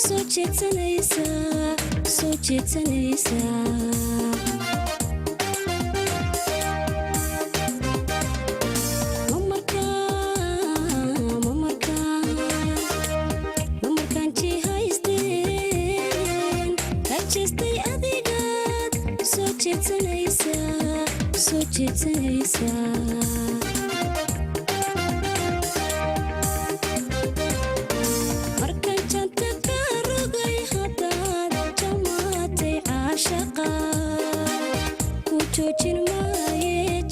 soo jeedsanaysaa mamarkaan jihaysteen hajistay adigaad soo jeedsanaysaa joojin maaye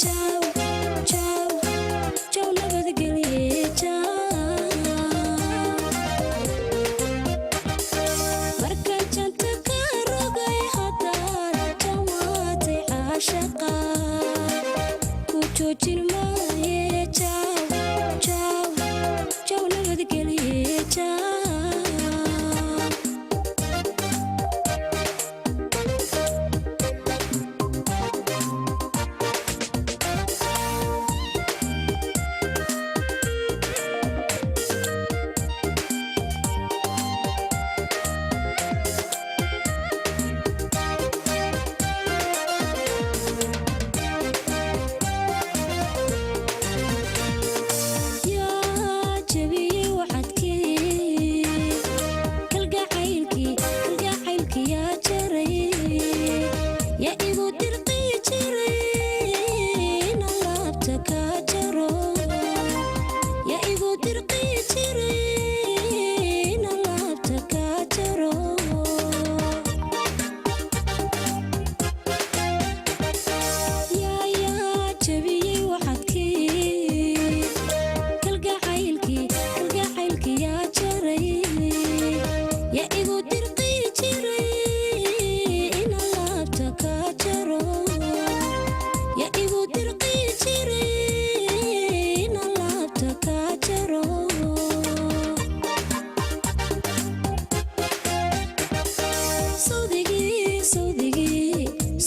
jaw nabadgelye markaan janta ka rogay haddaad jamaatay caashaqa ku joojin maaye jaw nabadgelye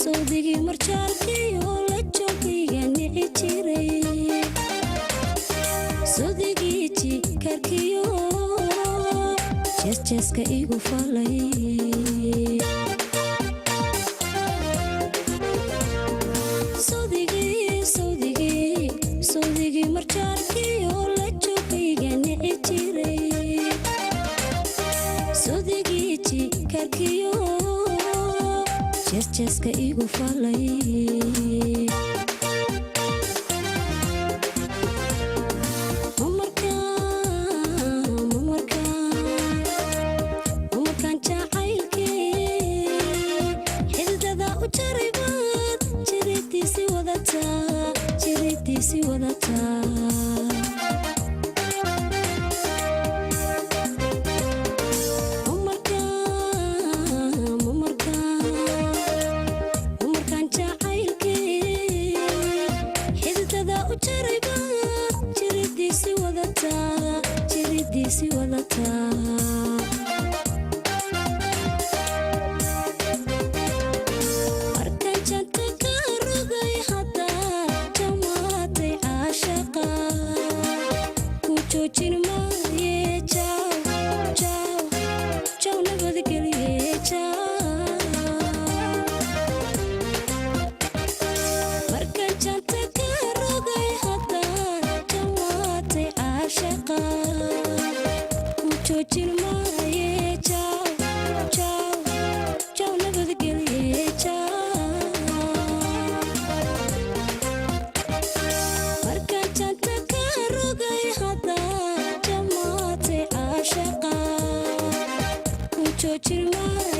sawdigii marjaalkii oo la joogayga nici jiray sawdigii jikarkiyo jeeska igu falay sawdigii marjaalkii oo la joogayga nici jiray sawdigii jikarkiyo jeeska igu falay mamarkaan jacaylkii xididada u jaray baad jiridiisii wadataa jiridiisii wadataa markaan janta ka rogay haddaad jamaatay caashaqa ku joojin maaye jaw nabadgelye markaan janta ka rogay haddaad jamaatay caashaqa joojin maaye jaw nabadgelye markaan janta ka rogay haddaad jamaatay caashaqa ku joojin maaye